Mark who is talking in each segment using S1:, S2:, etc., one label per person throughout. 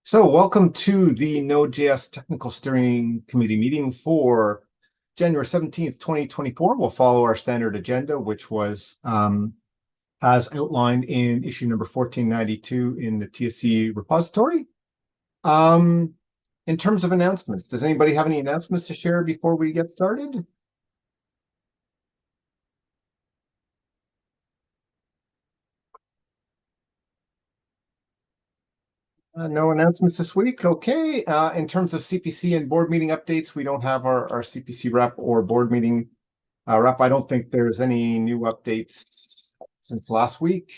S1: So welcome to the Node.js Technical Steering Committee meeting for January 17th, 2024. We'll follow our standard agenda, which was as outlined in issue number 1492 in the TSC repository. In terms of announcements, does anybody have any announcements to share before we get started? No announcements this week. Okay. In terms of CPC and board meeting updates, we don't have our CPC rep or board meeting rep. I don't think there's any new updates since last week.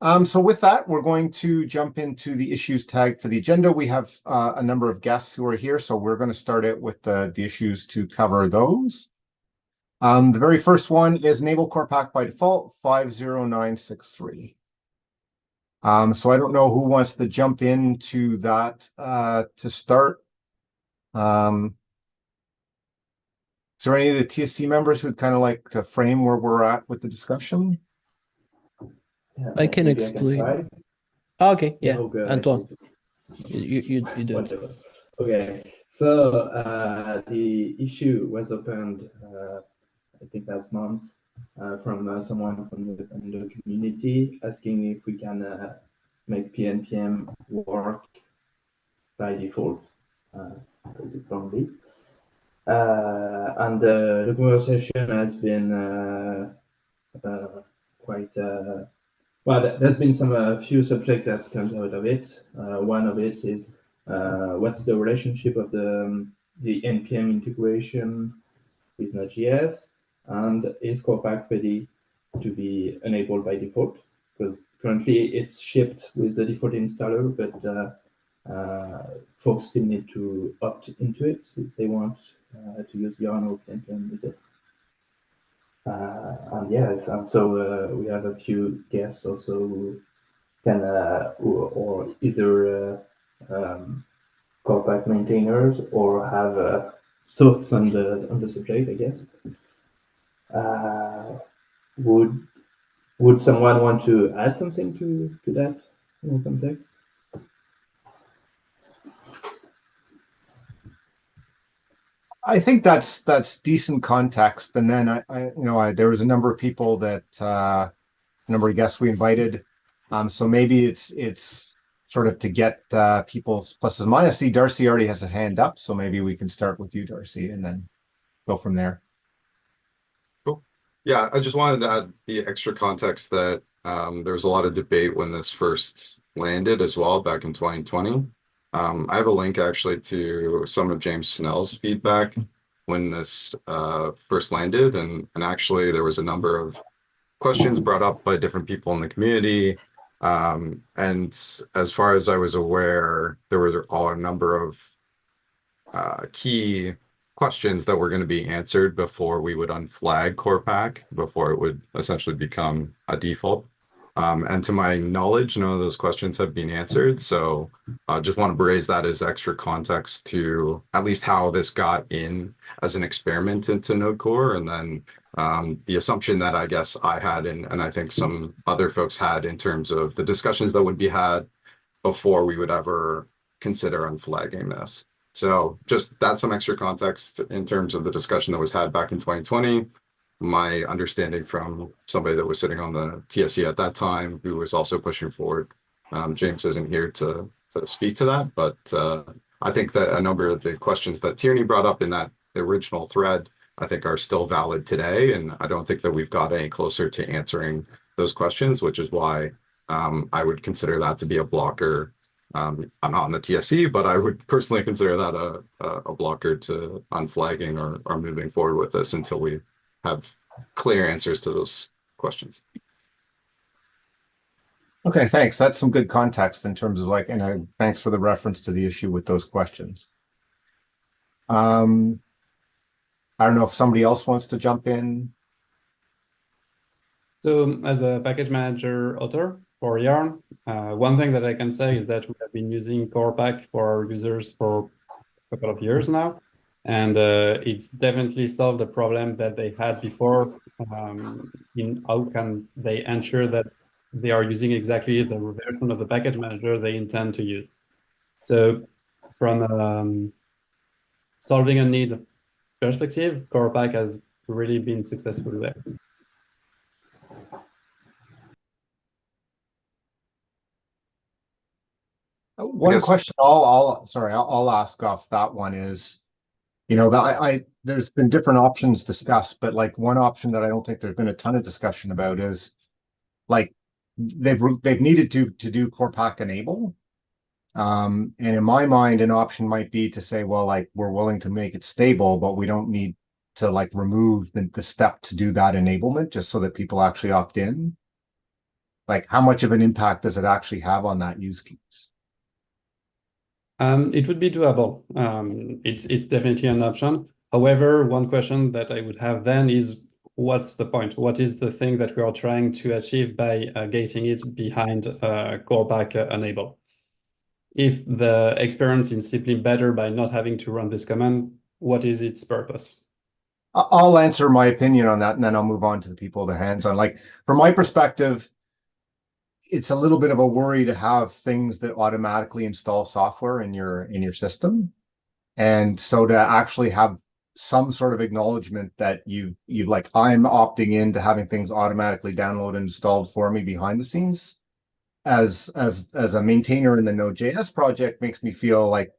S1: So with that, we're going to jump into the issues tagged for the agenda. We have a number of guests who are here, so we're going to start it with the issues to cover those. The very first one is enable core pack by default 50963. So I don't know who wants to jump into that to start. Is there any of the TSC members who'd kind of like to frame where we're at with the discussion?
S2: Yeah,
S3: I can explain. Okay, yeah, Antoine, you do it.
S2: Whatever. Okay, so the issue was opened, I think last month, from someone from the community asking if we can make PNPM work by default, only. And the conversation has been quite well. There's been some few subjects that comes out of it. One of it is what's the relationship of the npm integration with Node.js, and is core pack ready to be enabled by default? Because currently it's shipped with the default installer, but folks still need to opt into it if they want to use the Yarn npm with it. And yes, and so we have a few guests also who can, or either core pack maintainers or have thoughts on the subject, I guess. Would someone want to add something to that in the context?
S1: I think that's decent context. And then there was a number of people that a number of guests we invited. So maybe it's sort of to get people's pluses and minuses. See, Darcy already has a hand up, so maybe we can start with you, Darcy, and then go from there.
S4: Cool. Yeah, I just wanted to add the extra context that there was a lot of debate when this first landed as well back in 2020. I have a link actually to some of James Snell's feedback when this first landed, and actually there was a number of questions brought up by different people in the community. And as far as I was aware, there was a number of key questions that were going to be answered before we would unflag core pack, before it would essentially become a default. And to my knowledge, none of those questions have been answered. So I just want to raise that as extra context to at least how this got in as an experiment into Node Core. And then the assumption that I guess I had, and I think some other folks had in terms of the discussions that would be had before we would ever consider unflagging this. So just that's some extra context in terms of the discussion that was had back in 2020. My understanding from somebody that was sitting on the TSC at that time, who was also pushing forward. James isn't here to speak to that, but I think that a number of the questions that Tierney brought up in that original thread, I think are still valid today. And I don't think that we've got any closer to answering those questions, which is why I would consider that to be a blocker. I'm not on the TSC, but I would personally consider that a blocker to unflagging or moving forward with this until we have clear answers to those questions.
S1: Okay, thanks. That's some good context in terms of thanks for the reference to the issue with those questions. I don't know if somebody else wants to jump in.
S5: So as a package manager author for Yarn, one thing that I can say is that we have been using core pack for our users for a couple of years now. And it's definitely solved the problem that they had before in how can they ensure that they are using exactly the version of the package manager they intend to use. So from solving a need perspective, Corpac has really been successful there.
S1: One question I'll ask off that one is, you know, that there's been different options discussed, but like one option that I don't think there's been a ton of discussion about is like they've needed to do Corpac enable. And in my mind, an option might be to say, well, like we're willing to make it stable, but we don't need to like remove the step to do that enablement just so that people actually opt in. Like how much of an impact does it actually have on that use case?
S5: It would be doable. It's definitely an option. However, one question that I would have then is, what's the point? What is the thing that we are trying to achieve by gating it behind Corpac enable? If the experience is simply better by not having to run this command, what is its purpose?
S1: I'll answer my opinion on that, and then I'll move on to the people with their hands on. Like from my perspective, it's a little bit of a worry to have things that automatically install software in your system. And so to actually have some sort of acknowledgement that you like, I'm opting in to having things automatically downloaded and installed for me behind the scenes as a maintainer in the node.js project makes me feel like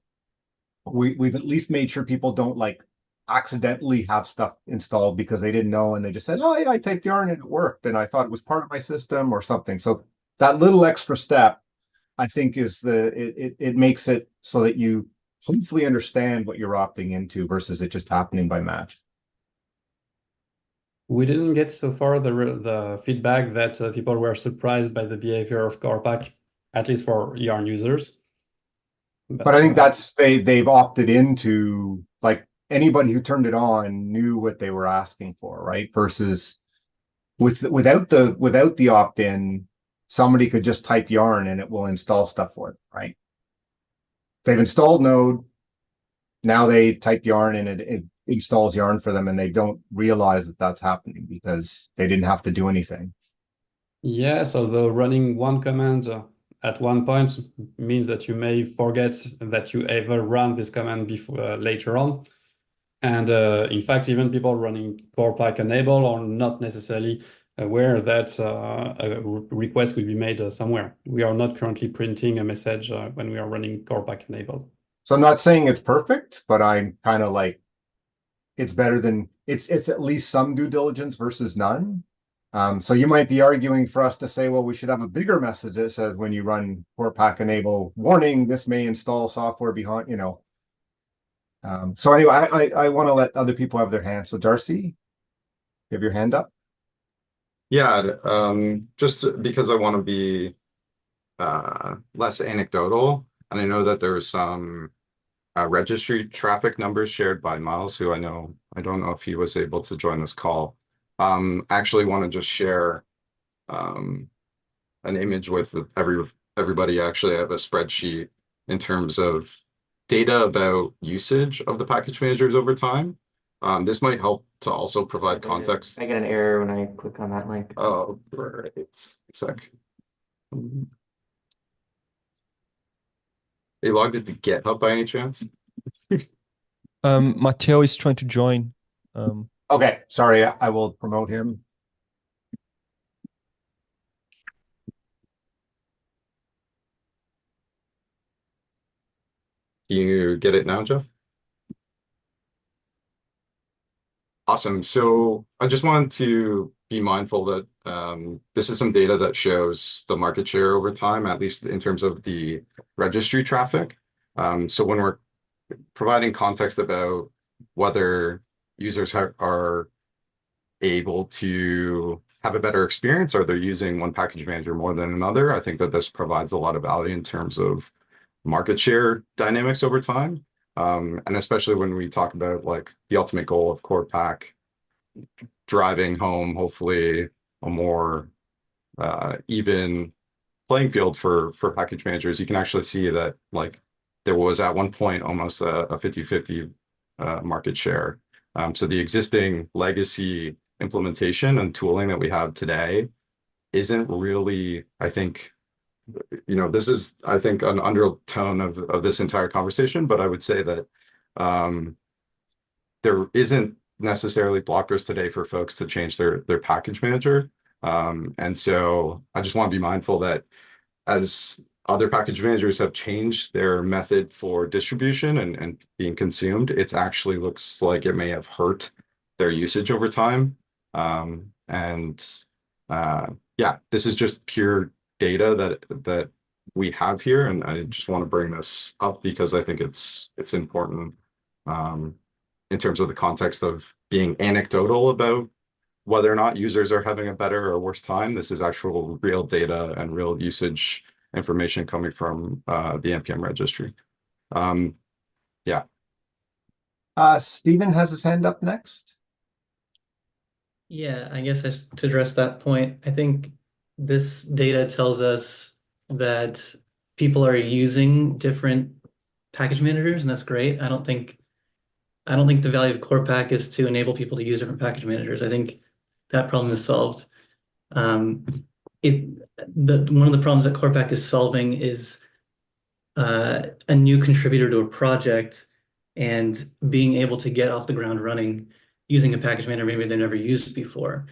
S1: we've at least made sure people don't like accidentally have stuff installed because they didn't know and they just said, oh yeah, I typed yarn and it worked and I thought it was part of my system or something. So that little extra step, I think, is it makes it so that you hopefully understand what you're opting into versus it just happening by match.
S5: We didn't get so far the feedback that people were surprised by the behavior of Corpac, at least for Yarn users.
S1: But I think that's they've opted into, like, anybody who turned it on knew what they were asking for, right? Versus without the opt-in, somebody could just type yarn and it will install stuff for them, right? They've installed Node, now they type yarn and it installs yarn for them and they don't realize that that's happening because they didn't have to do anything.
S5: Yes, although running one command at one point means that you may forget that you ever run this command before later on. And in fact, even people running Corpac enable are not necessarily aware that a request will be made somewhere. We are not currently printing a message when we are running Corpac enable.
S1: So I'm not saying it's perfect, but I'm kind of like, it's better than, it's at least some due diligence versus none. So you might be arguing for us to say, well, we should have a bigger message that says when you run Corpac enable, warning, this may install software behind, you know. So anyway, I want to let other people have their hands. So Darcy, you have your hand up.
S4: Yeah, just because I want to be less anecdotal, and I know that there's some registry traffic numbers shared by Miles, who I don't know if he was able to join this call. Actually want to just share an image with everybody. Actually, I have a spreadsheet in terms of data about usage of the package managers over time. This might help to also provide context.
S6: I get an error when I click on that link.
S4: Oh, right. It's sec. They logged it to GitHub by any chance?
S7: Matteo is trying to join.
S1: Okay, sorry, I will promote him.
S4: Can you get it now, Jeff? Awesome. So I just wanted to be mindful that this is some data that shows the market share over time, at least in terms of the registry traffic. So when we're providing context about whether users are able to have a better experience or they're using one package manager more than another, I think that this provides a lot of value in terms of market share dynamics over time. And especially when we talk about like the ultimate goal of Corpac driving home, hopefully a more even playing field for package managers, you can actually see that like there was at one point almost a 50-50 market share. So the existing legacy implementation and tooling that we have today isn't really, I think, this is, I think, an undertone of this entire conversation, but I would say that there isn't necessarily blockers today for folks to change their package manager. And so I just want to be mindful that as other package managers have changed their method for distribution and being consumed, it actually looks like it may have hurt their usage over time. Yeah, this is just pure data that we have here, and I just want to bring this up because I think it's important in terms of the context of being anecdotal about whether or not users are having a better or worse time. This is actual real data and real usage information coming from the NPM registry. Yeah.
S1: Stephen has his hand up next.
S7: Yeah, I guess to address that point, I think this data tells us that people are using different package managers, and that's great. I don't think the value of Corpac is to enable people to use different package managers. I think that problem is solved. One of the problems that Corpac is solving is a new contributor to a project and being able to get off the ground running using a package manager maybe they never used before.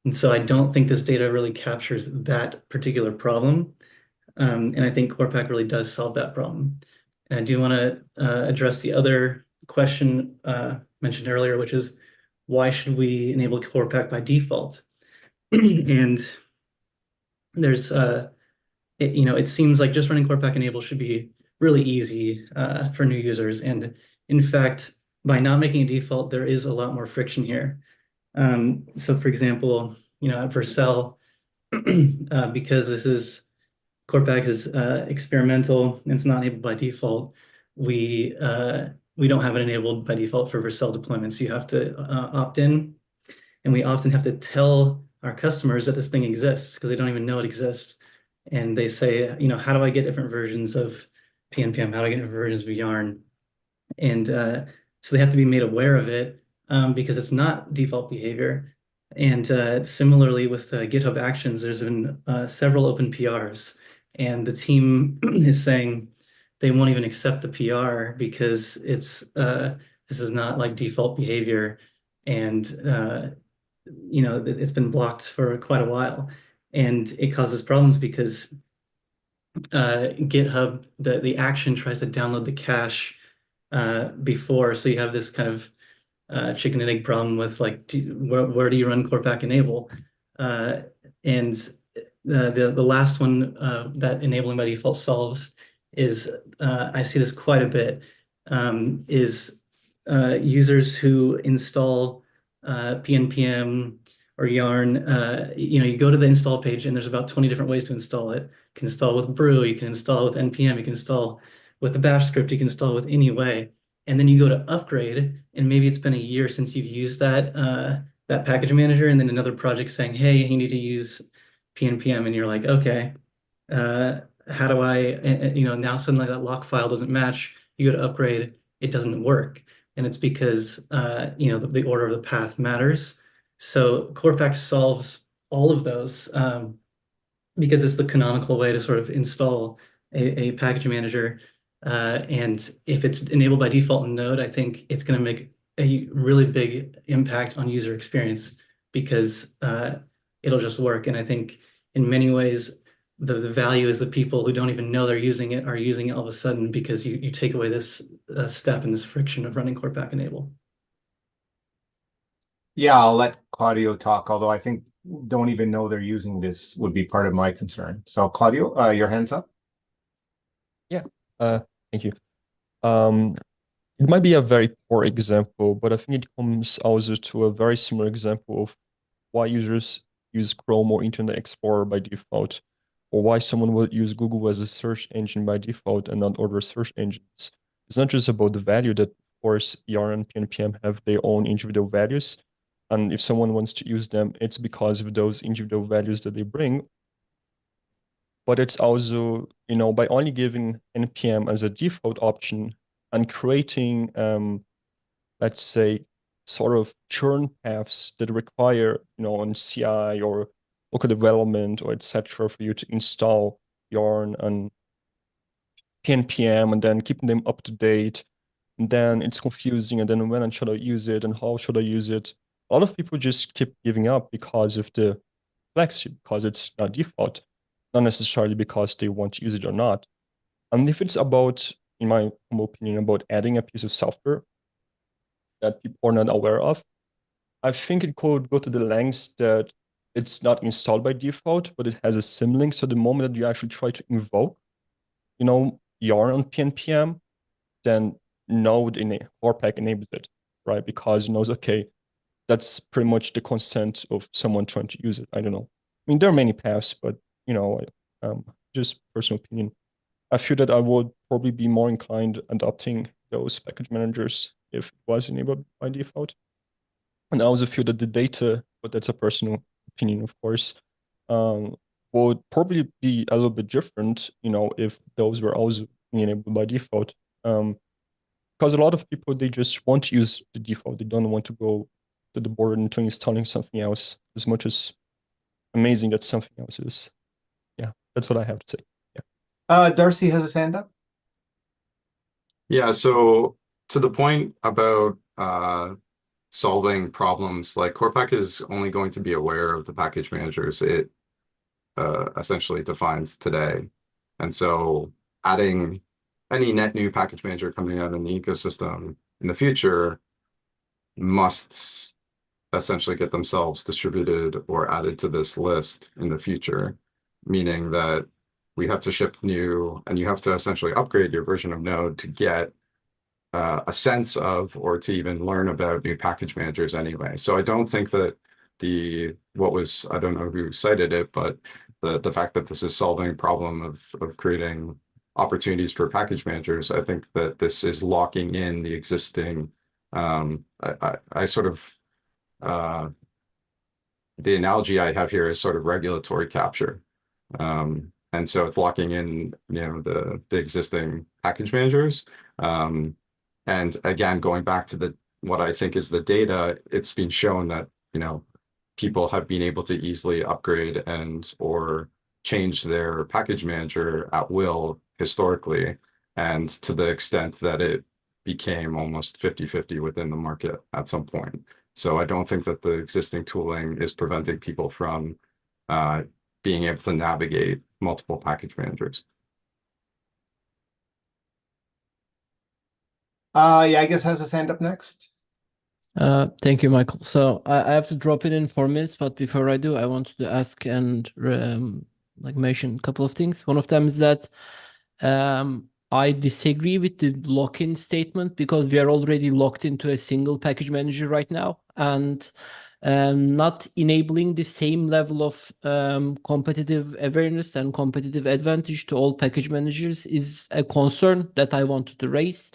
S7: And so I don't think this data really captures that particular problem. And I think Corpac really does solve that problem. And I do want to address the other question mentioned earlier, which is why should we enable Corpac by default? And there's it seems like just running Corpac enable should be really easy for new users. And in fact, by not making a default, there is a lot more friction here. So for example, at Vercel, because Corpac is experimental and it's not enabled by default, we don't have it enabled by default for Vercel deployments. You have to opt in, and we often have to tell our customers that this thing exists because they don't even know it exists. And they say, how do I get different versions of PNPM? How do I get different versions of Yarn? And so they have to be made aware of it because it's not default behavior. And similarly with GitHub Actions, there's been several open PRs, and the team is saying they won't even accept the PR because this is not like default behavior, and it's been blocked for quite a while, and it causes problems because GitHub, the action tries to download the cache before, so you have this kind of chicken and egg problem with like, where do you run Corpac enable? And the last one that enabling by default solves is, I see this quite a bit, is users who install PNPM or Yarn. You go to the install page and there's about 20 different ways to install it. You can install with brew, you can install with npm, you can install with the bash script, you can install with any way. And then you go to upgrade, and maybe it's been a year since you've used that package manager, and then another project saying, hey, you need to use PNPM, and you're like, okay, how do I, now suddenly that lock file doesn't match. You go to upgrade, it doesn't work. And it's because, the order of the path matters. So Corpac solves all of those because it's the canonical way to sort of install a package manager. And if it's enabled by default in Node, I think it's going to make a really big impact on user experience because it'll just work. And I think in many ways, the value is the people who don't even know they're using it are using it all of a sudden because you take away this step and this friction of running Corpac enable.
S1: Yeah, I'll let Claudio talk, although I think don't even know they're using this would be part of my concern. So Claudio, your hand's up.
S8: Yeah, thank you. It might be a very poor example, but I think it comes also to a very similar example of why users use Chrome or Internet Explorer by default, or why someone will use Google as a search engine by default and not other search engines. It's not just about the value that, of course, Yarn and PNPM have their own individual values. And if someone wants to use them, it's because of those individual values that they bring. But it's also, by only giving NPM as a default option and creating, let's say, sort of churn paths that require, on CI or local development or etc. for you to install Yarn and PNPM and then keeping them up to date. And then it's confusing. And then when should I use it and how should I use it? A lot of people just keep giving up because of the complexity, because it's not default, not necessarily because they want to use it or not. And if it's about, in my humble opinion, about adding a piece of software that people are not aware of, I think it could go to the lengths that it's not installed by default, but it has a symlink. So the moment that you actually try to invoke, Yarn on PNPM, then Node in Webpack enables it, right? Because it knows, okay, that's pretty much the consent of someone trying to use it. I don't know. I mean, there are many paths, but just personal opinion. I feel that I would probably be more inclined adopting those package managers if it was enabled by default. And I also feel that the data, but that's a personal opinion, of course, would probably be a little bit different, if those were also enabled by default. Because a lot of people, they just want to use the default. They don't want to go to the board and installing something else, as much as amazing that something else is. Yeah, that's what I have to say. Yeah.
S1: Darcy has a hand up.
S4: Yeah, so to the point about solving problems, like Corpac is only going to be aware of the package managers it essentially defines today. And so adding any net new package manager coming out in the ecosystem in the future must essentially get themselves distributed or added to this list in the future, meaning that we have to ship new, and you have to essentially upgrade your version of Node to get a sense of, or to even learn about new package managers anyway. So I don't think that I don't know who cited it, but the fact that this is solving a problem of creating opportunities for package managers, I think that this is locking in the existing, I sort of, the analogy I have here is sort of regulatory capture. And so it's locking in, the existing package managers. And again, going back to what I think is the data, it's been shown that, people have been able to easily upgrade or change their package manager at will historically, and to the extent that it became almost 50-50 within the market at some point. So I don't think that the existing tooling is preventing people from being able to navigate multiple package managers.
S1: Yeah, I guess has his hand up next.
S3: Thank you, Michael. So I have to drop it in 4 minutes, but before I do, I wanted to ask and mention a couple of things. One of them is that I disagree with the lock-in statement because we are already locked into a single package manager right now, and not enabling the same level of competitive awareness and competitive advantage to all package managers is a concern that I wanted to raise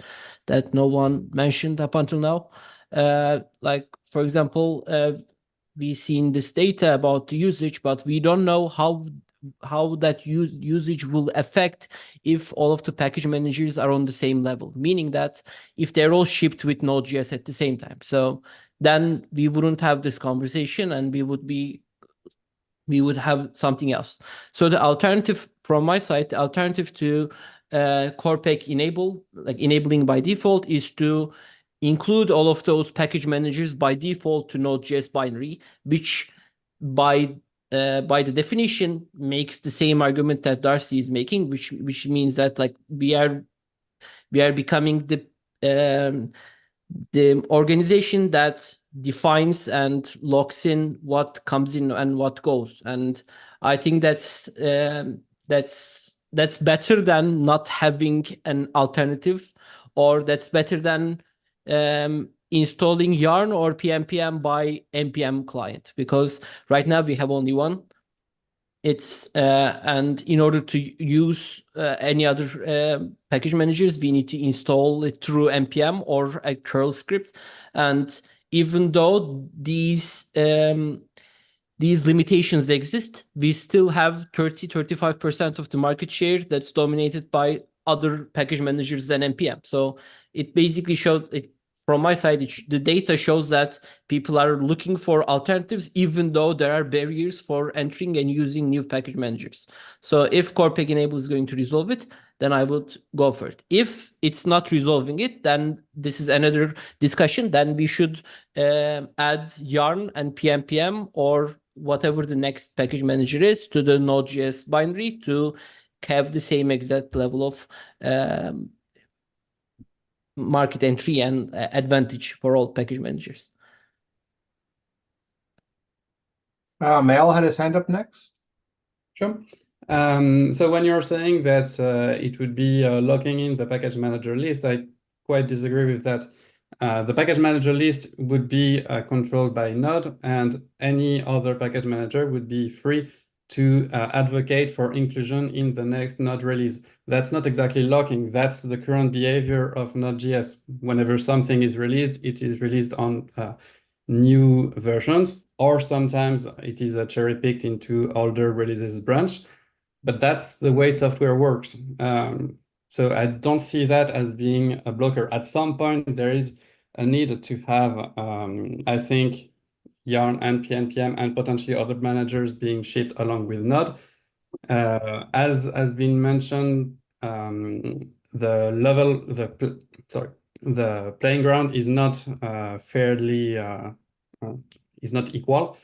S3: that no one mentioned up until now. For example, we've seen this data about the usage, but we don't know how that usage will affect if all of the package managers are on the same level, meaning that if they're all shipped with Node.js at the same time. So then we wouldn't have this conversation and we would have something else. So the alternative from my side, the alternative to Corpac enabling by default is to include all of those package managers by default to Node.js binary, which by the definition makes the same argument that Darcy is making, which means that we are becoming the organization that defines and locks in what comes in and what goes. And I think that's better than not having an alternative, or that's better than installing Yarn or PNPM by npm client, because right now we have only one. And in order to use any other package managers, we need to install it through npm or a curl script. And even though these limitations exist, we still have 30-35% of the market share that's dominated by other package managers than npm. So it basically from my side, the data shows that people are looking for alternatives, even though there are barriers for entering and using new package managers. So if Corpag Enable is going to resolve it, then I would go for it. If it's not resolving it, then this is another discussion. Then we should add Yarn and PNPM or whatever the next package manager is to the Node.js binary to have the same exact level of market entry and advantage for all package managers.
S1: Mael had his hand up next.
S5: Sure. So when you're saying that it would be locking in the package manager list, I quite disagree with that. The package manager list would be controlled by Node, and any other package manager would be free to advocate for inclusion in the next Node release. That's not exactly locking. That's the current behavior of Node.js. Whenever something is released, it is released on new versions, or sometimes it is cherry-picked into older releases branch. But that's the way software works. So I don't see that as being a blocker. At some point, there is a need to have, I think, Yarn and PNPM and potentially other managers being shipped along with Node. As has been mentioned, the playing ground is not is not equal.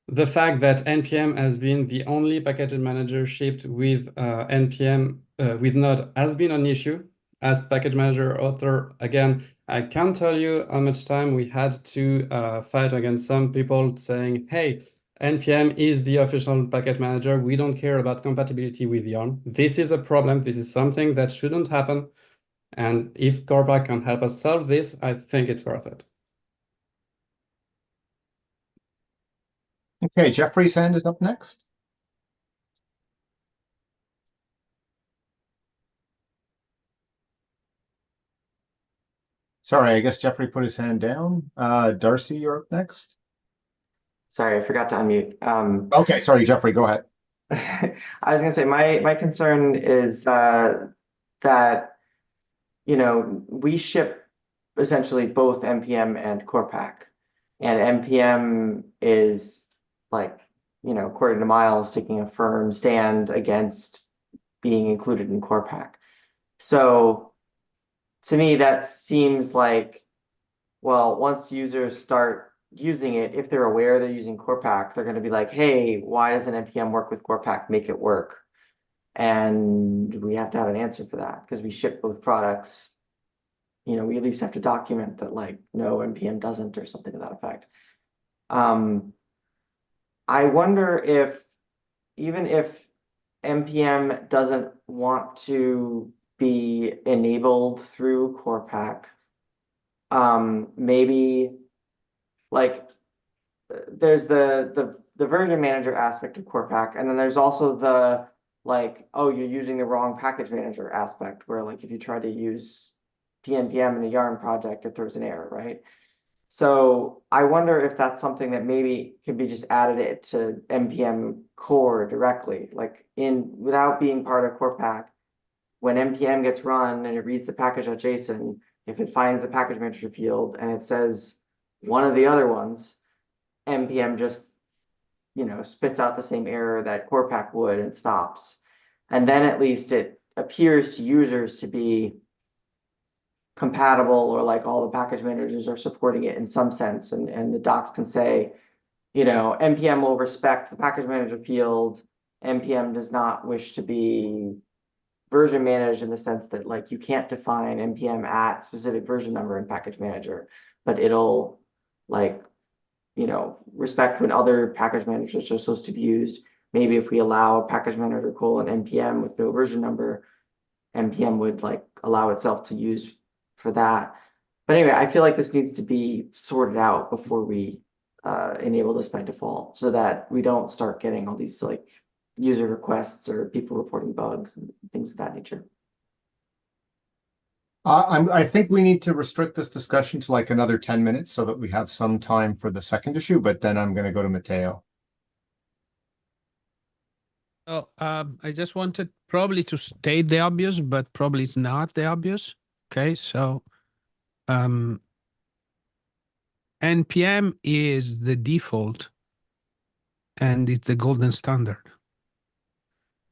S5: The fact that NPM has been the only package manager shipped with NPM with Node has been an issue. As package manager author, again, I can't tell you how much time we had to fight against some people saying, hey, NPM is the official package manager. We don't care about compatibility with Yarn. This is a problem. This is something that shouldn't happen. And if Corpag can help us solve this, I think it's worth it.
S1: Okay, Jeffrey's hand is up next. Sorry, I guess Jeffrey put his hand down. Darcy, you're up next.
S6: Sorry, I forgot to unmute.
S1: Okay, sorry, Jeffrey, go ahead.
S6: I was gonna say my concern is that we ship essentially both NPM and Corpag, and NPM is like according to Miles taking a firm stand against being included in Corpag. So to me, that seems like, well, once users start using it, if they're aware they're using Corpag, they're going to be like, hey, why doesn't NPM work with Corpag? Make it work. And we have to have an answer for that because we ship both products. We at least have to document that, like, no, NPM doesn't, or something to that effect. I wonder if, even if NPM doesn't want to be enabled through Corpag, maybe like there's the version manager aspect of Corpag, and then there's also the like, oh, you're using the wrong package manager aspect, where like if you try to use PNPM in a Yarn project, it throws an error, right? So I wonder if that's something that maybe could be just added to NPM core directly, like without being part of Corpag. When NPM gets run and it reads the package.json, if it finds the package manager field and it says one of the other ones, NPM just spits out the same error that Corpag would and stops. And then at least it appears to users to be compatible, or like all the package managers are supporting it in some sense. And the docs can say, NPM will respect the package manager field. NPM does not wish to be version managed in the sense that like you can't define NPM at specific version number in package manager, but it'll like, respect when other package managers are supposed to be used. Maybe if we allow package manager :npm with no version number, NPM would like allow itself to use for that. But anyway, I feel like this needs to be sorted out before we enable this by default, so that we don't start getting all these like user requests or people reporting bugs and things of that nature.
S1: I think we need to restrict this discussion to like another 10 minutes so that we have some time for the second issue, but then I'm going to go to Matteo.
S9: Oh, I just wanted probably to state the obvious, but probably it's not the obvious. Okay, so NPM is the default and it's the golden standard.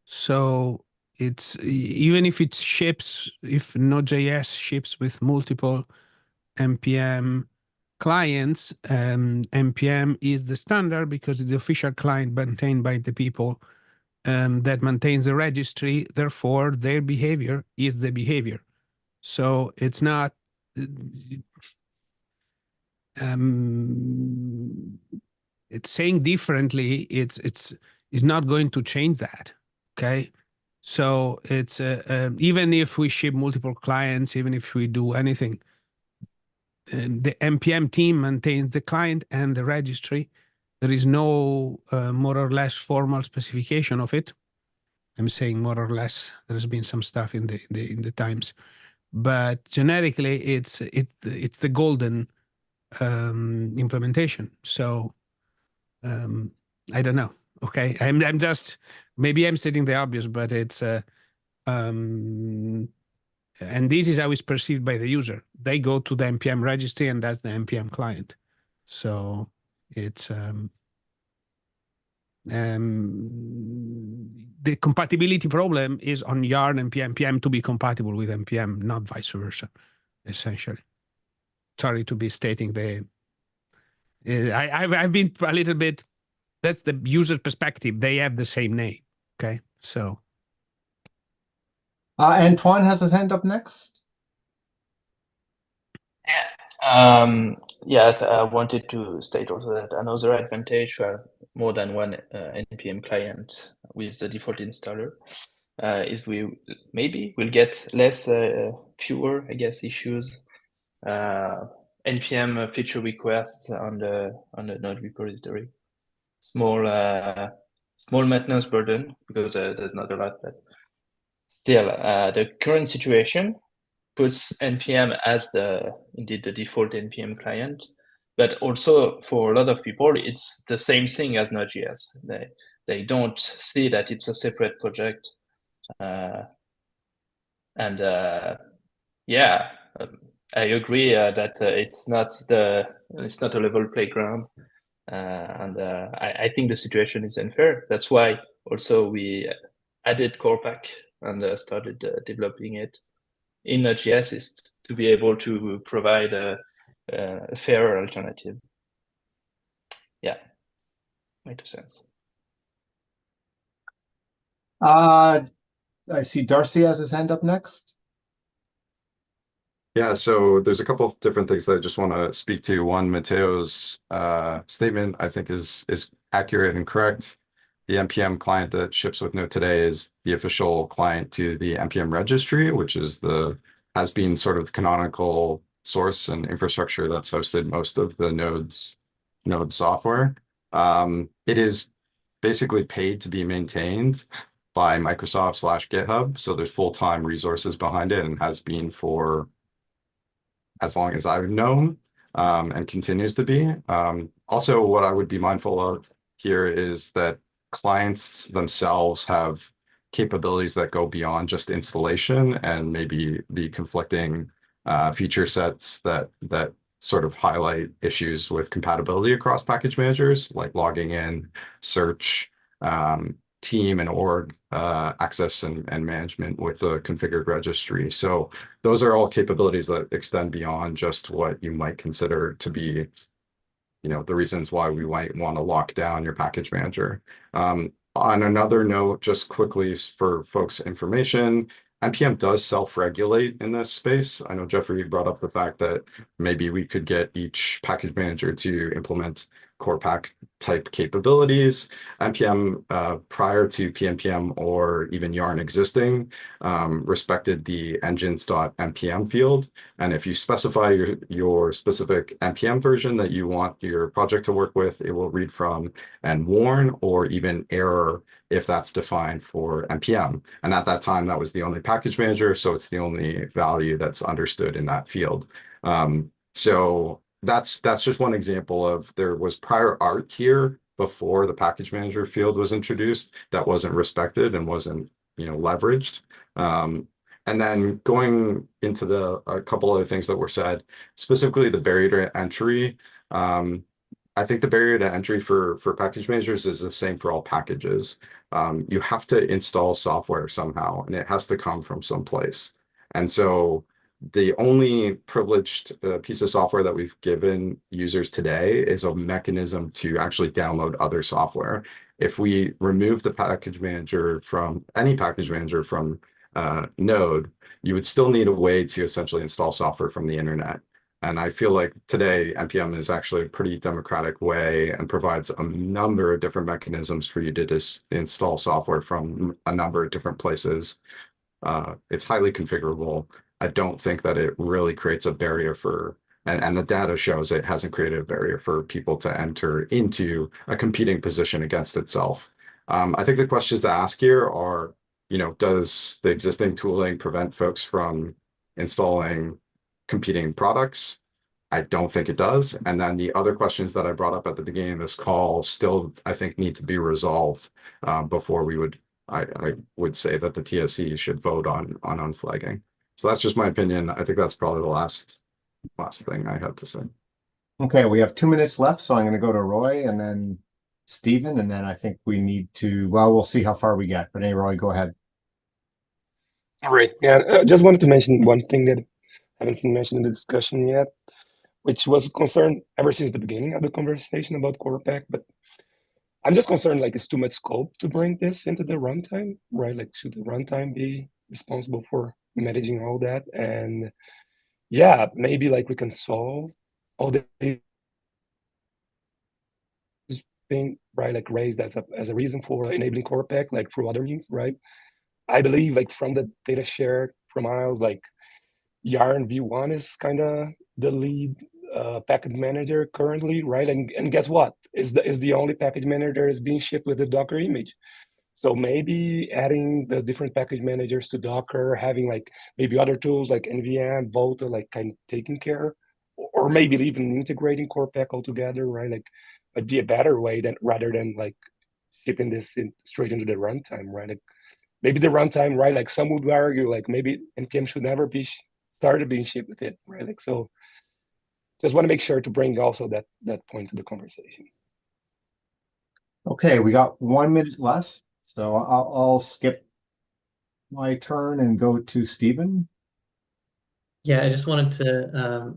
S9: So it's even if it ships, if Node.js ships with multiple NPM clients, NPM is the standard because it's the official client maintained by the people that maintains the registry. Therefore, their behavior is the behavior. So it's not. It's saying differently. It's not going to change that. Okay. So it's even if we ship multiple clients, even if we do anything, the NPM team maintains the client and the registry. There is no more or less formal specification of it. I'm saying more or less. There's been some stuff in the times, but generically, it's the golden implementation. So I don't know. Okay, I'm just maybe I'm stating the obvious, but it's and this is how it's perceived by the user. They go to the NPM registry, and that's the NPM client. So it's the compatibility problem is on Yarn and PNPM to be compatible with NPM, not vice versa, essentially. Sorry to be stating the. I've been a little bit. That's the user perspective. They have the same name. Okay, so.
S1: Antoine has his hand up next.
S2: Yes, I wanted to state also that another advantage to have more than one NPM client with the default installer is we maybe will get less, fewer, I guess, issues, NPM feature requests on the node repository. Small maintenance burden because there's not a lot, but still, the current situation puts NPM as indeed the default NPM client, but also for a lot of people, it's the same thing as Node.js. They don't see that it's a separate project, and yeah, I agree that it's not a level playground, and I think the situation is unfair. That's why also we added Corpac and started developing it in Node.js is to be able to provide a fairer alternative. Yeah, make sense.
S1: I see Darcy has his hand up next.
S4: Yeah, so there's a couple of different things that I just want to speak to. One, Matteo's statement I think is accurate and correct. The NPM client that ships with Node today is the official client to the NPM registry, which has been sort of the canonical source and infrastructure that's hosted most of the Node software. It is basically paid to be maintained by Microsoft/GitHub, so there's full-time resources behind it and has been for as long as I've known, and continues to be. Also, what I would be mindful of here is that clients themselves have capabilities that go beyond just installation and maybe the conflicting feature sets that sort of highlight issues with compatibility across package managers, like logging in, search, team and org access and management with the configured registry. So those are all capabilities that extend beyond just what you might consider to be, the reasons why we might want to lock down your package manager. On another note, just quickly for folks' information, NPM does self-regulate in this space. I know Jeffrey brought up the fact that maybe we could get each package manager to implement Corpac type capabilities. NPM prior to PNPM or even Yarn existing respected the engines.npm field. And if you specify your specific NPM version that you want your project to work with, it will read from and warn or even error if that's defined for NPM. And at that time, that was the only package manager. So it's the only value that's understood in that field. So that's just one example of there was prior art here before the package manager field was introduced that wasn't respected and wasn't leveraged. And then going into a couple other things that were said, specifically the barrier to entry. I think the barrier to entry for package managers is the same for all packages. You have to install software somehow, and it has to come from someplace. And so the only privileged piece of software that we've given users today is a mechanism to actually download other software. If we remove the package manager from any package manager from Node, you would still need a way to essentially install software from the internet. And I feel like today NPM is actually a pretty democratic way and provides a number of different mechanisms for you to just install software from a number of different places. It's highly configurable. I don't think that it really creates a barrier for, and the data shows it hasn't created a barrier for people to enter into a competing position against itself. I think the questions to ask here are, does the existing tooling prevent folks from installing competing products? I don't think it does. And then the other questions that I brought up at the beginning of this call still, I think, need to be resolved before I would say that the TSC should vote on unflagging. So that's just my opinion. I think that's probably the last thing I have to say.
S1: Okay, we have 2 minutes left, so I'm going to go to Roy and then Stephen, and then I think we need to, well, we'll see how far we get. But anyway, Roy, go ahead.
S10: All right. Yeah, just wanted to mention one thing that I haven't seen mentioned in the discussion yet, which was a concern ever since the beginning of the conversation about Corpac. But I'm just concerned, like, it's too much scope to bring this into the runtime, right? Like, should the runtime be responsible for managing all that? And yeah, maybe like we can solve all the thing, right? Like raised as a reason for enabling Corpac, like through other means, right? I believe like from the data shared from Miles, like Yarn V1 is kind of the lead package manager currently, right? And guess what? Is the only package manager is being shipped with the Docker image. So maybe adding the different package managers to Docker, having like maybe other tools like NVM, Volta, like kind of taking care, or maybe even integrating Corpac altogether, right? Like might be a better way than rather than like shipping this straight into the runtime, right? Like maybe the runtime, right? Like some would argue, like maybe npm should never be started being shipped with it, right? Like so, just want to make sure to bring also that point to the conversation.
S1: Okay, we got 1 minute left, so I'll skip my turn and go to Stephen.
S7: Yeah, I just wanted to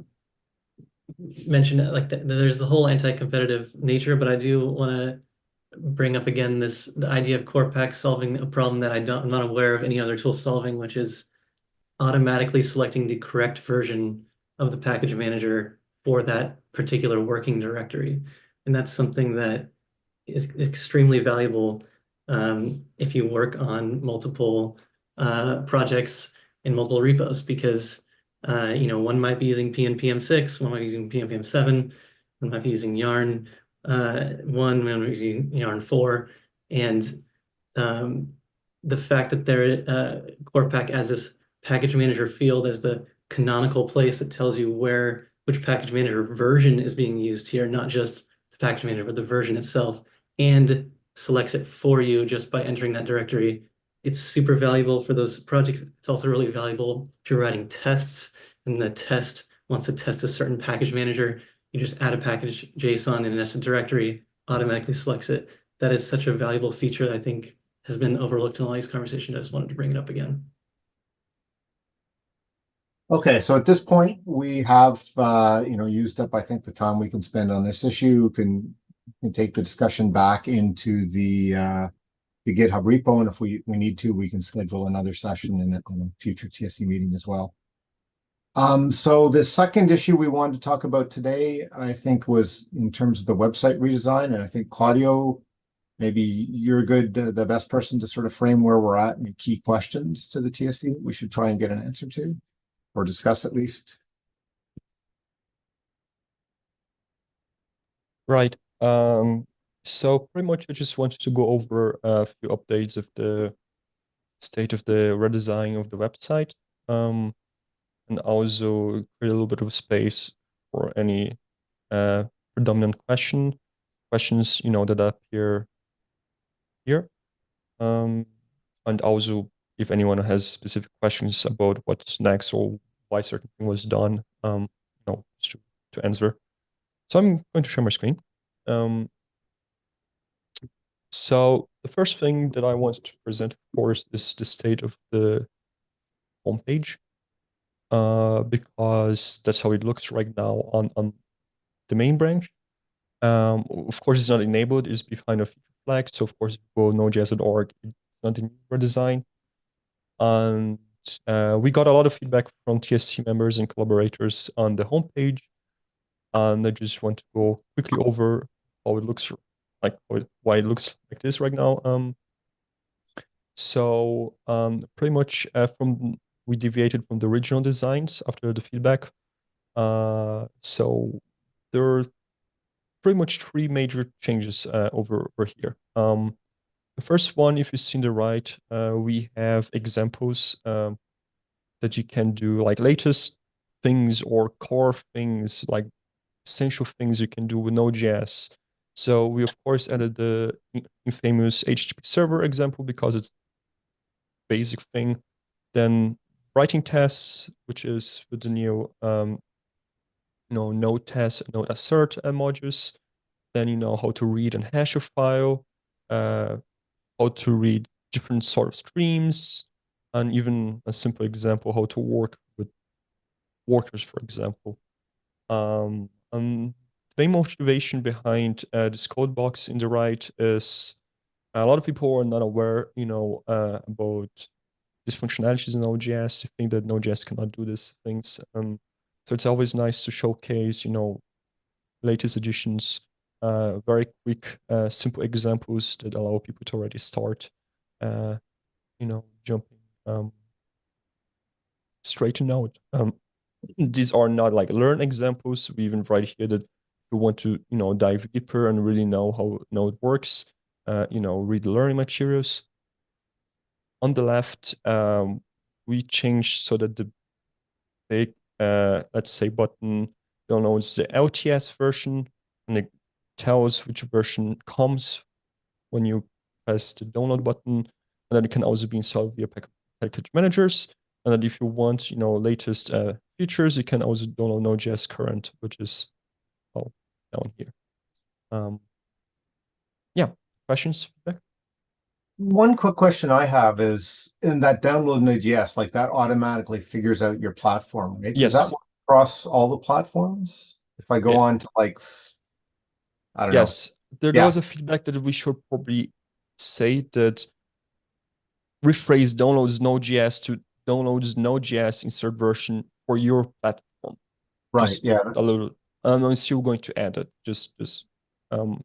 S7: mention it, like there's the whole anti-competitive nature, but I do want to bring up again the idea of Corpac solving a problem that I'm not aware of any other tool solving, which is automatically selecting the correct version of the package manager for that particular working directory. And that's something that is extremely valuable if you work on multiple projects in multiple repos, because one might be using PNPM6, one might be using PNPM7, one might be using Yarn 1, one might be using Yarn 4, and the fact that Corpac adds this package manager field as the canonical place that tells you which package manager version is being used here, not just the package manager, but the version itself, and selects it for you just by entering that directory. It's super valuable for those projects. It's also really valuable if you're writing tests, and the test wants to test a certain package manager. You just add a package JSON in a nested directory, automatically selects it. That is such a valuable feature that I think has been overlooked in all these conversations. I just wanted to bring it up again.
S1: Okay, so at this point, we have used up, I think, the time we can spend on this issue. Can take the discussion back into the GitHub repo, and if we need to, we can schedule another session in a future TSC meeting as well. So the second issue we wanted to talk about today, I think, was in terms of the website redesign, and I think Claudio, maybe you're the best person to sort of frame where we're at and key questions to the TSC we should try and get an answer to, or discuss at least.
S8: Right. So pretty much I just wanted to go over a few updates of the state of the redesign of the website, and also create a little bit of space for any predominant questions that appear here, and also if anyone has specific questions about what's next or why certain thing was done, just to answer. So I'm going to share my screen. So the first thing that I want to present, of course, is the state of the homepage, because that's how it looks right now on the main branch. Of course, it's not enabled, it's behind a feature flag. So of course, if you go node.js.org, it's not in your design. And we got a lot of feedback from TSC members and collaborators on the homepage. And I just want to go quickly over how it looks like, why it looks like this right now. So pretty much we deviated from the original designs after the feedback. So there are pretty much three major changes over here. The first one, if you see on the right, we have examples that you can do, like latest things or core things, like essential things you can do with Node.js. So we, of course, added the infamous HTTP server example because it's basic thing. Then writing tests, which is with the new node test, node assert modules. Then you know how to read and hash a file, how to read different sort of streams, and even a simple example how to work with workers, for example. And the main motivation behind this code box in the right is a lot of people are not aware, about these functionalities in Node.js. You think that Node.js cannot do these things. So it's always nice to showcase, latest additions, very quick, simple examples that allow people to already start, jumping straight to Node. These are not like learn examples. We even write here that we want to, dive deeper and really know how Node works, read the learning materials. On the left, we changed so that the big, let's say, button downloads the LTS version, and it tells which version comes when you press the download button. And then it can also be installed via package managers. And then if you want, latest features, you can also download Node.js current, which is down here. Yeah, questions? Feedback?
S1: One quick question I have is, in that download Node.js, like that automatically figures out your platform, right?
S8: Yes.
S1: Does that work across all the platforms? If I go
S8: Yeah.
S1: on to I don't know.
S8: Yes, there was a feedback that we should probably say that rephrase downloads Node.js to downloads Node.js insert version for your platform.
S1: Right,
S8: Just
S1: yeah.
S8: a little. I'm still going to add it, just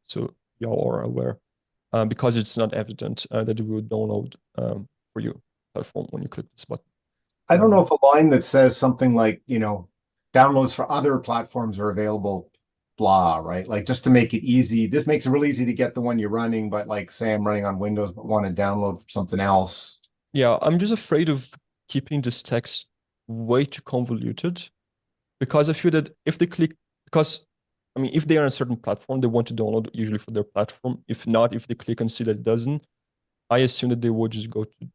S8: so y'all are aware, because it's not evident that it will download for your platform when you click this button.
S1: I don't know if a line that says something like, downloads for other platforms are available, blah, right? Like just to make it easy. This makes it real easy to get the one you're running, but like say I'm running on Windows but want to download something else.
S8: Yeah, I'm just afraid of keeping this text way too convoluted, because I feel that if they click, because if they are on a certain platform, they want to download usually for their platform. If not, if they click and see that it doesn't, I assume that they would just go to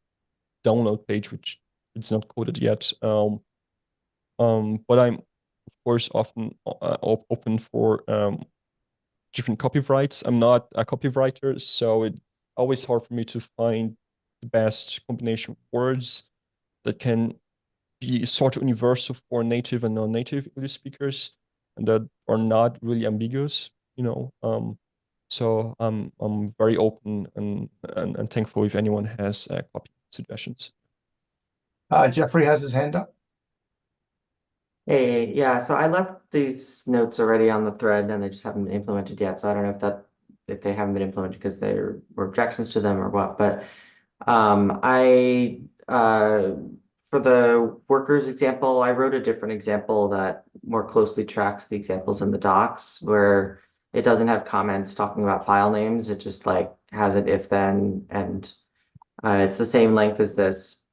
S8: download page, which it's not coded yet. But I'm of course often open for different copyrights. I'm not a copywriter, so it's always hard for me to find the best combination of words that can be sort of universal for native and non-native English speakers, and that are not really ambiguous, so I'm very open and thankful if anyone has copy suggestions.
S1: Jeffrey has his hand up.
S6: Hey, yeah, so I left these notes already on the thread and they just haven't been implemented yet. So I don't know if they haven't been implemented because there were objections to them or what, but I for the workers example, I wrote a different example that more closely tracks the examples in the docs, where it doesn't have comments talking about file names. It just like has an if then, and it's the same length as this.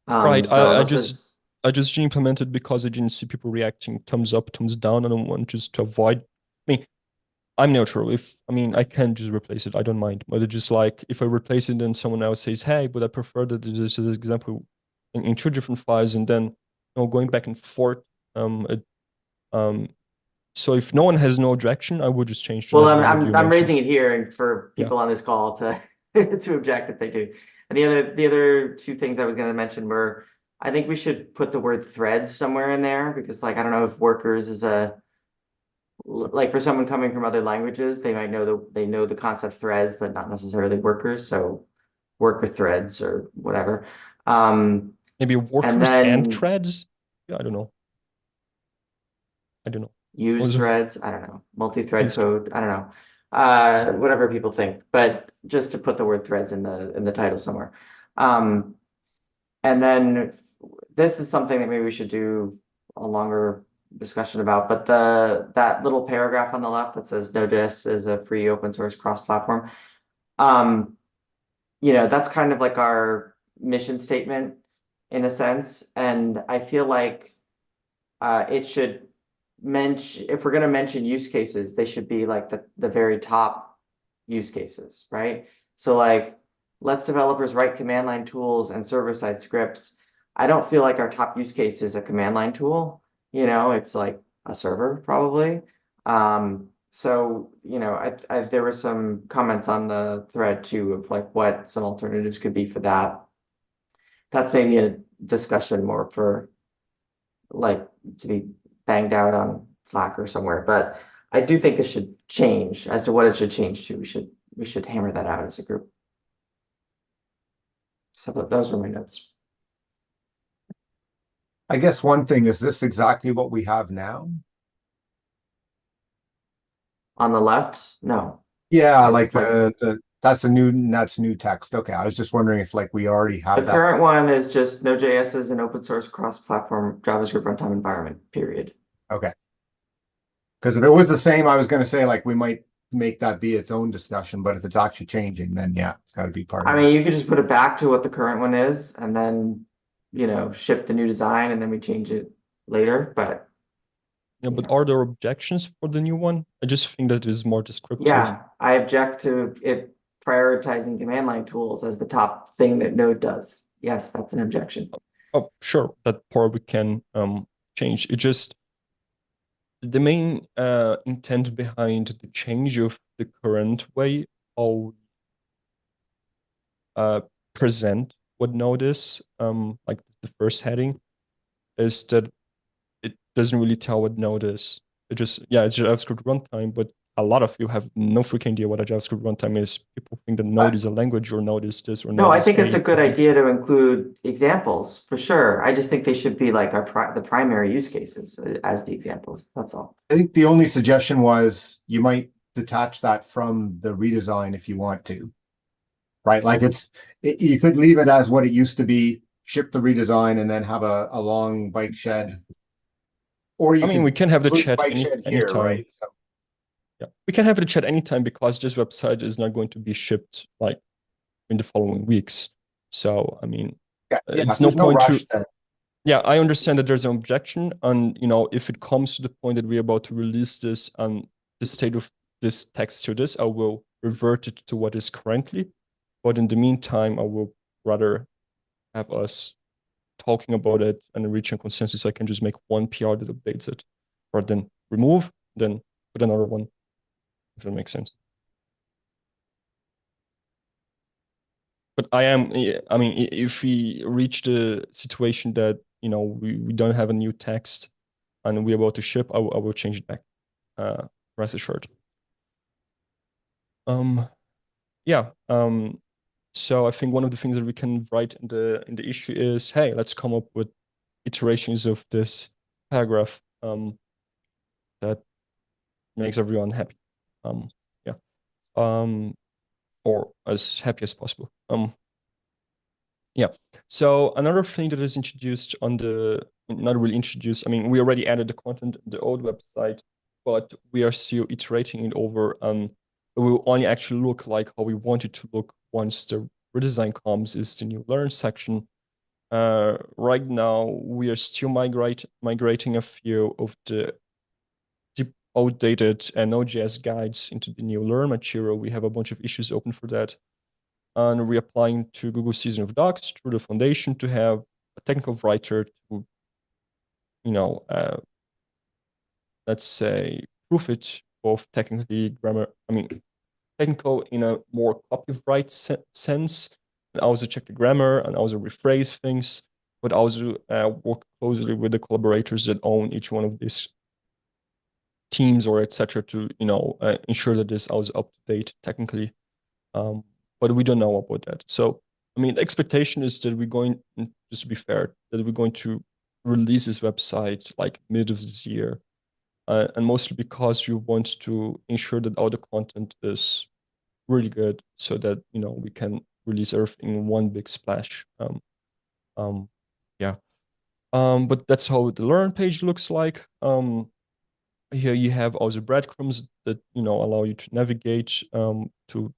S8: Right.
S6: So
S8: I
S6: this
S8: just implemented because I didn't see people reacting thumbs up, thumbs down, and I want just to avoid. I'm neutral. I can just replace it. I don't mind. But it's just like if I replace it, then someone else says, "Hey, but I prefer that this is example in two different files," and then going back and forth. It So if no one has no objection, I would just change to
S6: Well,
S8: that one that you
S6: I'm
S8: mentioned.
S6: raising it here and for
S8: Yeah.
S6: people on this call to to object if they do. And the other two things I was going to mention were, I think we should put the word threads somewhere in there, because like I don't know if workers is like for someone coming from other languages, they might know the concept threads, but not necessarily workers. So work with threads or whatever.
S8: Maybe workers
S6: then-
S8: and threads. Yeah, I don't know.
S6: Use
S8: Was it-
S6: threads, I don't know, multi-thread
S8: Use-
S6: code, I don't know. Whatever people think, but just to put the word threads in the title somewhere. And then this is something that maybe we should do a longer discussion about, but that little paragraph on the left that says node.js is a free open source cross-platform. That's kind of like our mission statement in a sense, and I feel like it should mention, if we're going to mention use cases, they should be like the very top use cases, right? So like, let's developers write command line tools and server-side scripts. I don't feel like our top use case is a command line tool. It's like a server probably. So, there were some comments on the thread too of like what some alternatives could be for that. That's maybe a discussion more for like to be banged out on Slack or somewhere, but I do think this should change. As to what it should change to, we should hammer that out as a group. So those are my notes.
S1: I guess one thing, is this exactly what we have now?
S6: On the left, no.
S1: Yeah,
S6: It's
S1: like that's new text. Okay, I was just wondering if like we already
S6: The
S1: have that.
S6: current one is just Node.js is an open source cross-platform JavaScript runtime environment, period.
S1: Okay. Because if it was the same, I was going to say like we might make that be its own discussion, but if it's actually changing, then yeah, it's got to be part
S6: I
S1: of
S6: mean,
S1: this.
S6: you could just put it back to what the current one is and then, ship the new design and then we change it later, but
S8: Yeah, but are there objections for the new one? I just think that is more descriptive.
S6: yeah, I object to it prioritizing command line tools as the top thing that Node does. Yes, that's an objection.
S8: Oh, sure, that part we can change. It just the main intent behind the change of the current way how present what Node is, like the first heading, is that it doesn't really tell what Node is. It's JavaScript runtime, but a lot of you have no freaking idea what a JavaScript runtime is. People think that Node is a language, or Node is this, or
S6: No,
S8: Node
S6: I
S8: is
S6: think it's a good
S8: A.
S6: idea to include examples for sure. I just think they should be like the primary use cases as the examples. That's all.
S1: I think the only suggestion was you might detach that from the redesign if you want to. Right? Like you could leave it as what it used to be, ship the redesign, and then have a long bike shed. Or you
S8: we can have the
S1: put
S8: chat
S1: bike shed here,
S8: anytime.
S1: right? So,
S8: Yeah, we can have the chat anytime because this website is not going to be shipped like in the following weeks. So
S1: yeah,
S8: it's
S1: there's
S8: no point
S1: rush
S8: to.
S1: then.
S8: Yeah, I understand that there's an objection, and if it comes to the point that we're about to release this and the state of this text to this, I will revert it to what is currently. But in the meantime, I will rather have us talking about it and reaching consensus. So I can just make one PR that updates it, rather than remove, then put another one, if that makes sense. But if we reach the situation that we don't have a new text and we're about to ship, I will change it back. Rest assured. Yeah. So I think one of the things that we can write in the issue is, hey, let's come up with iterations of this paragraph that makes everyone happy. Yeah. Or as happy as possible. Yeah. So another thing that is introduced not really introduced, we already added the content in the old website, but we are still iterating it over. It will only actually look like how we want it to look once the redesign comes, is the new learn section. Right now, we are still migrating a few of the outdated Node.js guides into the new learn material. We have a bunch of issues open for that. And we're applying to Google Season of Docs through the foundation to have a technical writer to, let's say, prove it both technically, technical in a more copyright sense, and also check the grammar and also rephrase things, but also work closely with the collaborators that own each one of these teams or etc. to ensure that this is up to date technically. But we don't know about that. So I mean, the expectation is that we're going, just to be fair, that we're going to release this website like mid of this year, and mostly because we want to ensure that all the content is really good, so that we can release everything in one big splash. Yeah. But that's how the learn page looks like. Here you have also breadcrumbs that allow you to navigate to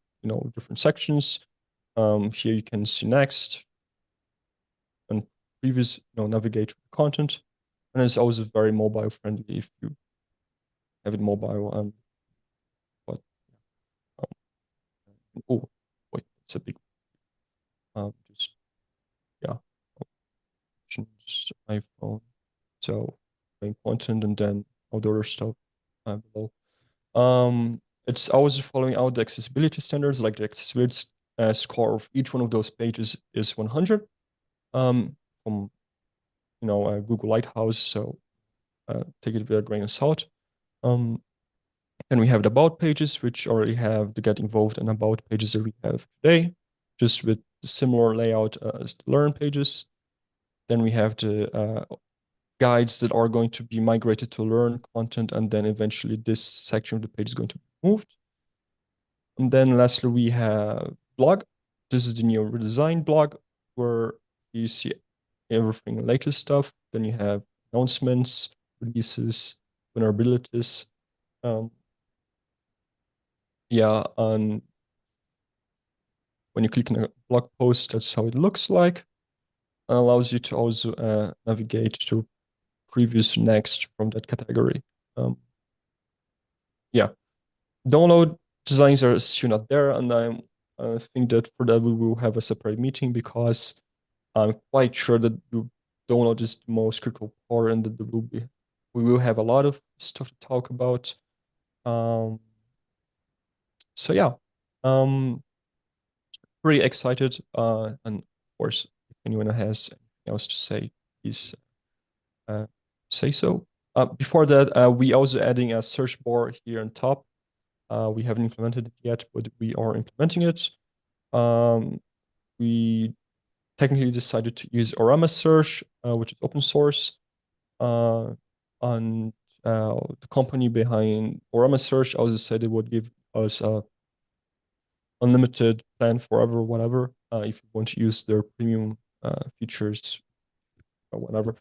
S8: different sections. Here you can see next and previous navigate to content, and it's also very mobile friendly if you have it mobile. But oh wait, it's a big just yeah, just iPhone. So main content and then all the other stuff below. It's also following out the accessibility standards, like the accessibility score of each one of those pages is 100 from Google Lighthouse. So take it with a grain of salt. And we have the about pages, which already have the get involved and about pages that we have today, just with the similar layout as the learn pages. Then we have the guides that are going to be migrated to learn content, and then eventually this section of the page is going to be moved. And then lastly, we have blog. This is the new redesigned blog where you see everything latest stuff. Then you have announcements, releases, vulnerabilities. Yeah, and when you click on a blog post, that's how it looks like. And allows you to also navigate to previous next from that category. Yeah, download designs are still not there, and I think that for that we will have a separate meeting, because I'm quite sure that the download is the most critical part, and that we will have a lot of stuff to talk about. So yeah, pretty excited, and of course, if anyone has anything else to say, please say so. Before that, we also adding a search bar here on top. We haven't implemented it yet, but we are implementing it. We technically decided to use Orama Search, which is open source. And the company behind Orama Search also said it would give us a unlimited plan forever, whatever, if you want to use their premium features or whatever.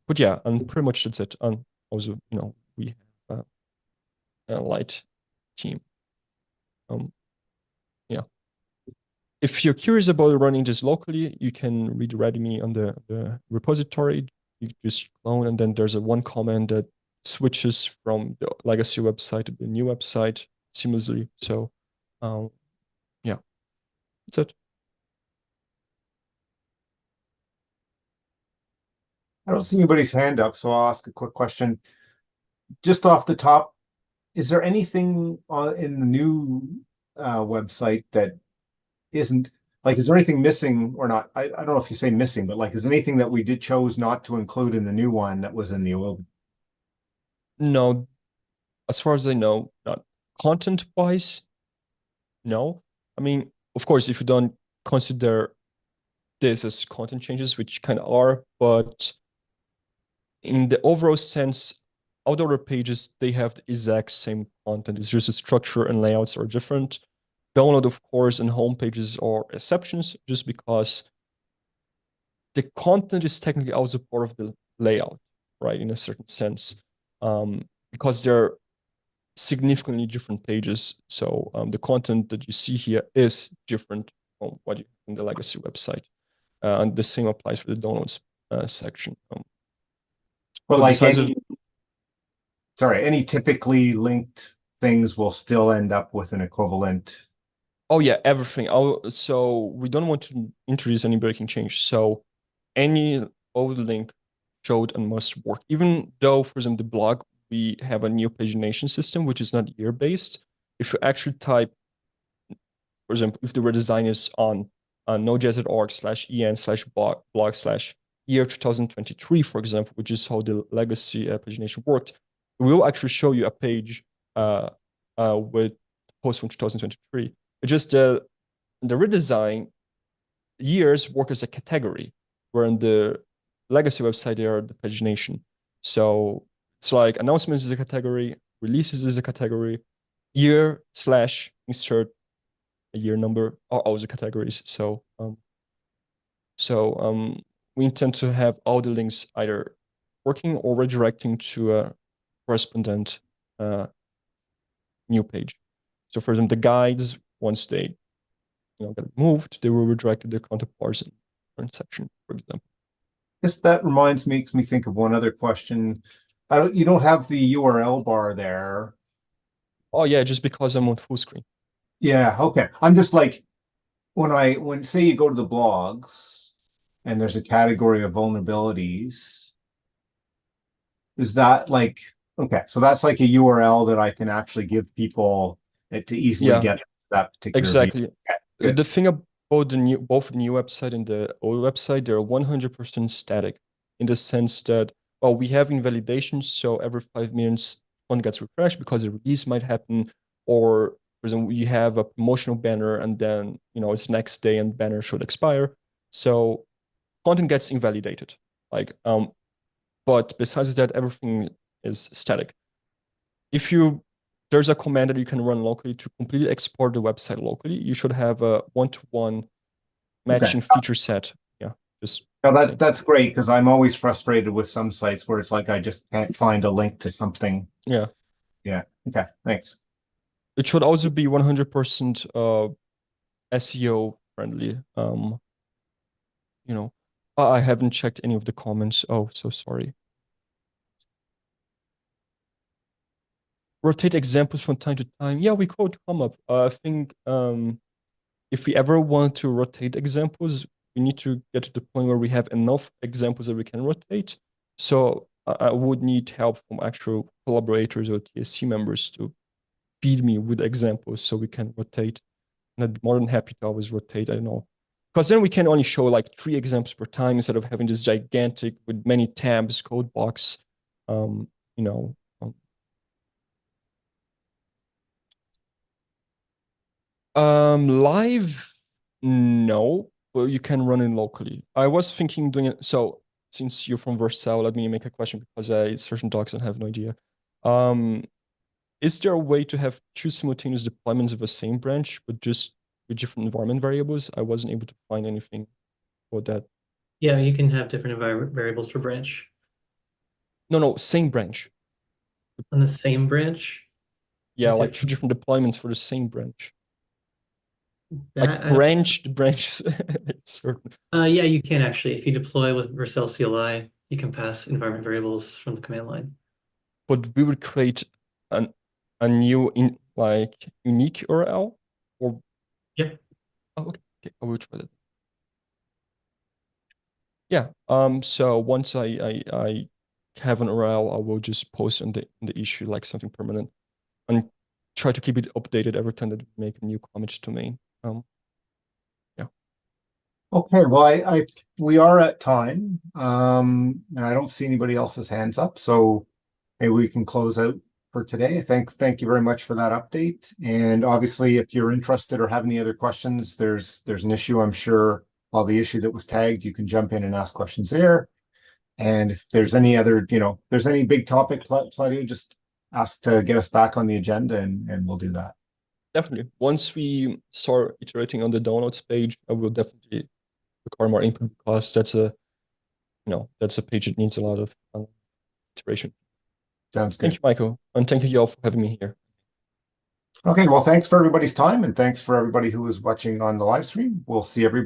S8: But yeah, and pretty much that's it. And also, we have a light team. Yeah. If you're curious about running this locally, you can redirect me on the repository. You just clone, and then there's one command that switches from the legacy website to the new website seamlessly. So yeah, that's it.
S1: I don't see anybody's hand up, so I'll ask a quick question. Just off the top, is there anything in the new website that isn't, like, is there anything missing or not? I don't know if you say missing, but like, is there anything that we chose not to include in the new one that was in the old?
S8: No, as far as I know, not content-wise. No, I mean, of course, if you don't consider this as content changes, which kind of are, but in the overall sense, outdoor pages, they have the exact same content. It's just the structure and layouts are different. Download, of course, and home pages are exceptions, just because the content is technically also part of the layout, right? In a certain sense, because they're significantly different pages. So the content that you see here is different from what you have in the legacy website. And the same applies for the downloads section.
S1: But like any typically linked things will still end up with an equivalent.
S8: Oh yeah, everything. So we don't want to introduce any breaking change. So any old link showed and must work. Even though, for example, the blog, we have a new pagination system, which is not year-based. If you actually type, for example, if the redesign is on node.js.org/en/blog/year 2023, for example, which is how the legacy pagination worked, it will actually show you a page with post from 2023. It's just the redesign years work as a category, where in the legacy website they are the pagination. So it's like announcements is a category, releases is a category, year/insert a year number are also categories. So we intend to have all the links either working or redirecting to a correspondent new page. So for them, the guides, once they get moved, they will redirect to their counterparts in different section, for example.
S1: Yes, that makes me think of one other question. You don't have the URL bar there.
S8: Oh yeah, just because I'm on full screen.
S1: Yeah, okay. I'm just like, when say you go to the blogs and there's a category of vulnerabilities, is that like, okay, so that's like a URL that I can actually give people to easily get that particular view.
S8: Exactly.
S1: Okay,
S8: the thing about both the new website and the old website, they're 100% static in the sense that, well, we have invalidation, so every 5 minutes one gets refreshed because a release might happen, or for example, you have a promotional banner and then it's next day and banner should expire. So content gets invalidated. But besides that, everything is static. There's a command that you can run locally to completely export the website locally. You should have a one-to-one matching feature set. Yeah, just
S1: that's great, because I'm always frustrated with some sites where it's like I just can't find a link to something.
S8: Yeah.
S1: Okay, thanks.
S8: It should also be 100% SEO friendly. I haven't checked any of the comments. Oh, so sorry. Rotate examples from time to time. Yeah, we could come up. I think if we ever want to rotate examples, we need to get to the point where we have enough examples that we can rotate. So I would need help from actual collaborators or TSC members to feed me with examples so we can rotate. And I'd be more than happy to always rotate. I don't know. Because then we can only show like 3 examples per time instead of having this gigantic with many tabs code box. Live, no, but you can run it locally. I was thinking doing it. So since you're from Vercel, let me make a question because certain docs and have no idea. Is there a way to have 2 simultaneous deployments of the same branch, but just with different environment variables? I wasn't able to find anything for that.
S7: Yeah, you can have different variables per branch.
S8: No, same branch.
S7: On the same branch?
S8: Yeah, like 2 different deployments for the same branch.
S7: The
S8: branches. Certain.
S7: Yeah, you can actually. If you deploy with Vercel CLI, you can pass environment variables from the command line.
S8: But we would create a new unique URL, or oh, okay, I will try that. Yeah. So once I have an URL, I will just post in the issue like something permanent, and try to keep it updated every time that we make a new commit to main. Yeah.
S1: Okay, well, we are at time. And I don't see anybody else's hands up, so maybe we can close out for today. Thank you very much for that update. And obviously, if you're interested or have any other questions, there's an issue, I'm sure. The issue that was tagged, you can jump in and ask questions there. And if there's any other, there's any big topic, Claudio, just ask to get us back on the agenda, and we'll do that.
S8: Definitely. Once we start iterating on the downloads page, I will definitely require more input because that's a page that needs a lot of iteration.
S1: Sounds good.
S8: Thank you, Michael, and thank you all for having me here.
S1: Okay, well, thanks for everybody's time, and thanks for everybody who was watching on the live stream. We'll see everybody.